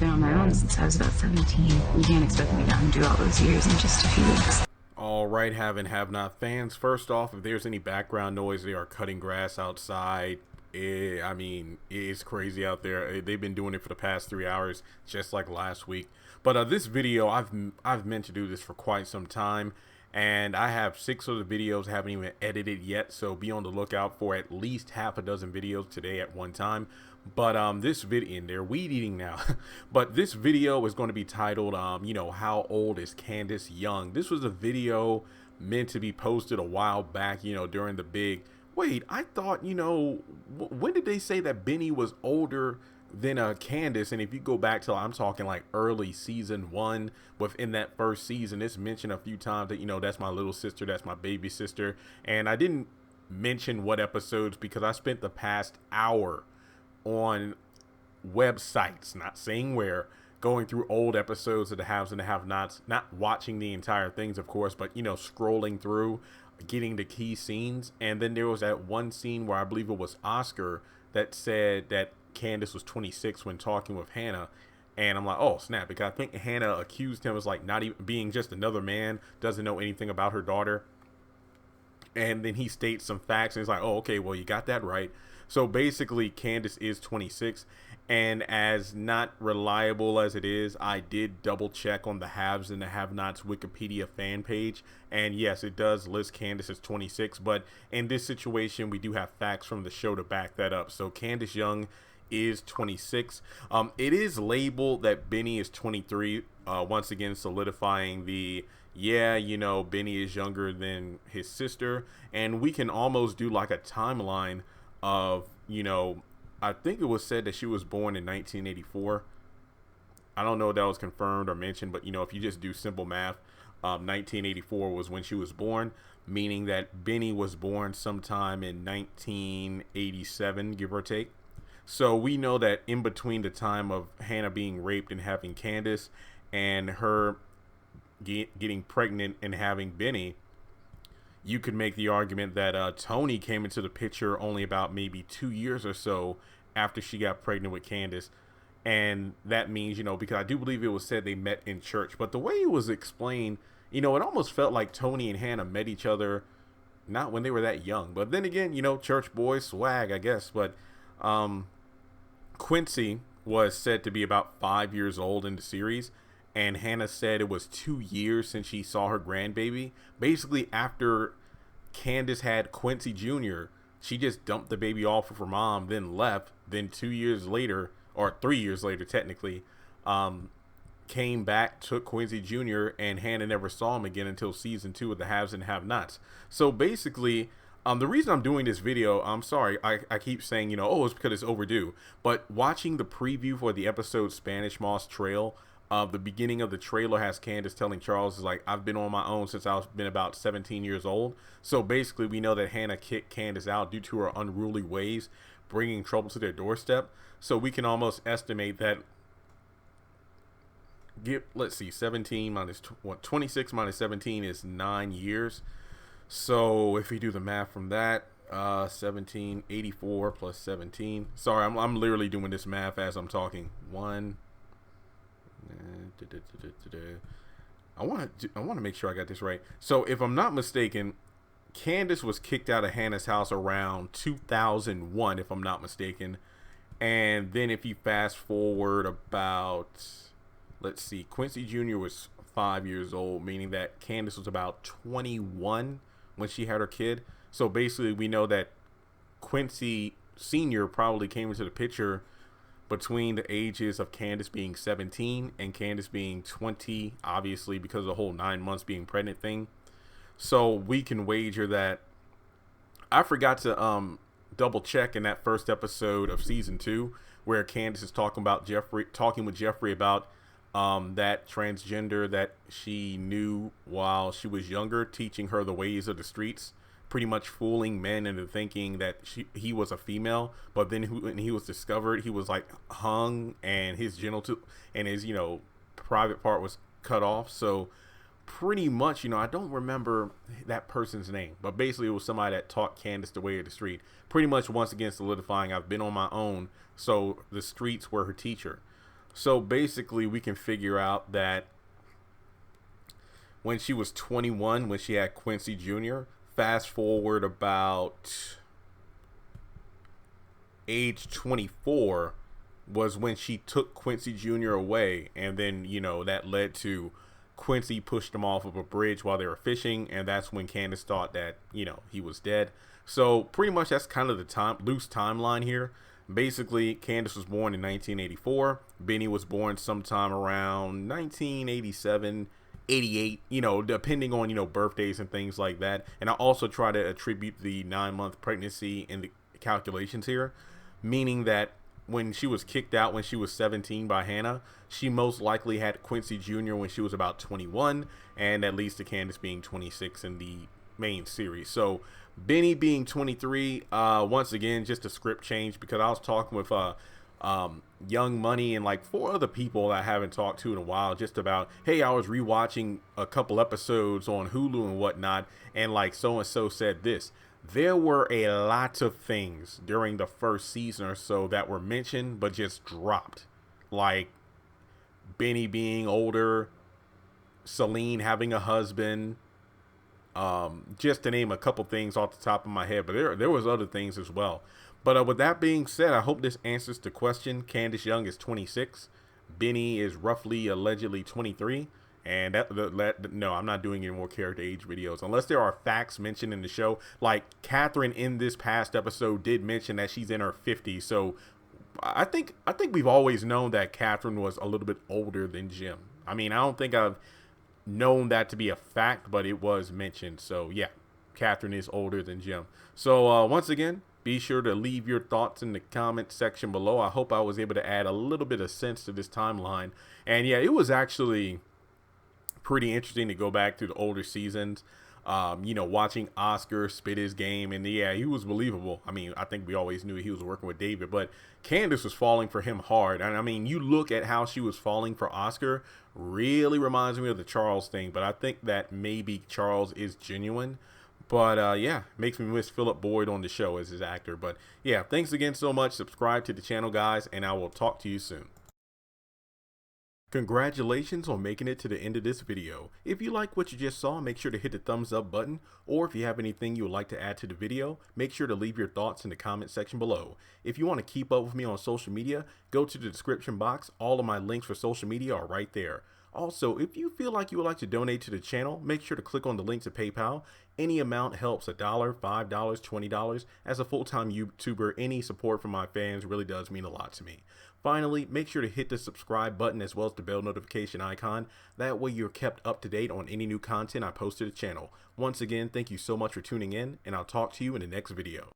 been on my own since I was about 17. You can't expect me to undo all those years in just a few weeks. All right, have and have not fans. First off, if there's any background noise, they are cutting grass outside. It's crazy out there. They've been doing it for the past 3 hours, just like last week. But this video, I've meant to do this for quite some time, and I have 6 of the videos, haven't even edited yet. So be on the lookout for at least half a dozen videos today at one time. But this video, and they're weed eating now. But this video is going to be titled, how old is Candace Young? This was a video meant to be posted a while back, during the big. Wait, I thought, when did they say that Benny was older than Candace? And if you go back to, I'm talking like early season 1, within that first season, it's mentioned a few times that, that's my little sister, that's my baby sister. And I didn't mention what episodes because I spent the past hour on websites, not saying where, going through old episodes of the haves and the have-nots, not watching the entire things, of course, but, scrolling through, getting the key scenes. And then there was that one scene where I believe it was Oscar that said that Candace was 26 when talking with Hannah. And I'm like, oh snap, because I think Hannah accused him as like not even being just another man, doesn't know anything about her daughter. And then he states some facts and it's like, oh, okay, well, you got that right. So basically Candace is 26, and as not reliable as it is, I did double check on the haves and the have-nots Wikipedia fan page, and yes, it does list Candace as 26, but in this situation we do have facts from the show to back that up. So Candace Young is 26. It is labeled that Benny is 23, once again solidifying the Benny is younger than his sister, and we can almost do like a timeline of, I think it was said that she was born in 1984. I don't know if that was confirmed or mentioned, but if you just do simple math, 1984 was when she was born, meaning that Benny was born sometime in 1987, give or take. So we know that in between the time of Hannah being raped and having Candace and her getting pregnant and having Benny, you could make the argument that Tony came into the picture only about maybe 2 years or so after she got pregnant with Candace. And that means, because I do believe it was said they met in church. But the way it was explained, it almost felt like Tony and Hannah met each other not when they were that young. But then again, church boys swag, I guess. But Quincy was said to be about 5 years old in the series. And Hannah said it was 2 years since she saw her grandbaby. Basically, after Candace had Quincy Jr., she just dumped the baby off with her mom, then left. Then 2 years later, or 3 years later, technically, came back, took Quincy Jr., and Hannah never saw him again until season 2 of the Haves and Have-Nots. So basically, the reason I'm doing this video, I'm sorry, I keep saying, it's because it's overdue. But watching the preview for the episode Spanish Moss Trail, the beginning of the trailer has Candace telling Charles, is like, I've been on my own since I've been about 17 years old. So basically, we know that Hannah kicked Candace out due to her unruly ways, bringing trouble to their doorstep. So we can almost estimate that, let's see, 17 minus 26 minus 17 is 9 years. So if we do the math from that, 1784 plus 17. Sorry, I'm literally doing this math as I'm talking. I want to make sure I got this right. So if I'm not mistaken, Candace was kicked out of Hannah's house around 2001, if I'm not mistaken. And then if you fast forward about, let's see, Quincy Jr. was 5 years old, meaning that Candace was about 21 when she had her kid. So basically we know that Quincy Sr. probably came into the picture between the ages of Candace being 17 and Candace being 20, obviously because of the whole 9 months being pregnant thing. So we can wager that, I forgot to double check in that first episode of season 2 where Candace is talking with Jeffrey about that transgender that she knew while she was younger, teaching her the ways of the streets, pretty much fooling men into thinking that he was a female. But then when he was discovered, he was like hung and his genital and his private part was cut off. So pretty much, I don't remember that person's name, but basically it was somebody that taught Candace the way of the street, pretty much once again solidifying I've been on my own. So the streets were her teacher. So basically, we can figure out that when she was 21, when she had Quincy Jr., fast forward about age 24 was when she took Quincy Jr. away, and then, you know, that led to Quincy pushed him off of a bridge while they were fishing, and that's when Candace thought that, you know, he was dead. So pretty much that's kind of the loose timeline here. Basically, Candace was born in 1984. Benny was born sometime around 1987, 88, you know, depending on, you know, birthdays and things like that. And I also try to attribute the 9-month pregnancy in the calculations here, meaning that when she was kicked out when she was 17 by Hannah, she most likely had Quincy Jr. when she was about 21, and that leads to Candace being 26 in the main series. So Benny being 23, once again, just a script change, because I was talking with Young Money and like 4 other people that I haven't talked to in a while, just about, hey, I was rewatching a couple episodes on Hulu and whatnot, and like so and so said this. There were a lot of things during the first season or so that were mentioned but just dropped, like Benny being older, Celine having a husband, just to name a couple things off the top of my head. But there was other things as well. But with that being said, I hope this answers the question. Candace Young is 26. Benny is roughly allegedly 23. And no, I'm not doing any more character age videos unless there are facts mentioned in the show. Like Catherine in this past episode did mention that she's in her 50s. So I think we've always known that Catherine was a little bit older than Jim. I mean, I don't think I've known that to be a fact, but it was mentioned. So yeah, Catherine is older than Jim. So once again, be sure to leave your thoughts in the comment section below. I hope I was able to add a little bit of sense to this timeline. And yeah, it was actually pretty interesting to go back through the older seasons, you know, watching Oscar spit his game, and yeah, he was believable. I mean, I think we always knew he was working with David, but Candace was falling for him hard. And I mean, you look at how she was falling for Oscar, really reminds me of the Charles thing, but I think that maybe Charles is genuine. But yeah, makes me miss Philip Boyd on the show as his actor. But yeah, thanks again so much. Subscribe to the channel, guys, and I will talk to you soon. Congratulations on making it to the end of this video. If you like what you just saw, make sure to hit the thumbs up button, or if you have anything you would like to add to the video, make sure to leave your thoughts in the comment section below. If you want to keep up with me on social media, go to the description box. All of my links for social media are right there. Also, if you feel like you would like to donate to the channel, make sure to click on the link to PayPal. Any amount helps. $1, $5, $20. As a full-time YouTuber, any support from my fans really does mean a lot to me. Finally, make sure to hit the subscribe button as well as the bell notification icon. That way you're kept up to date on any new content I post to the channel. Once again, thank you so much for tuning in, and I'll talk to you in the next video.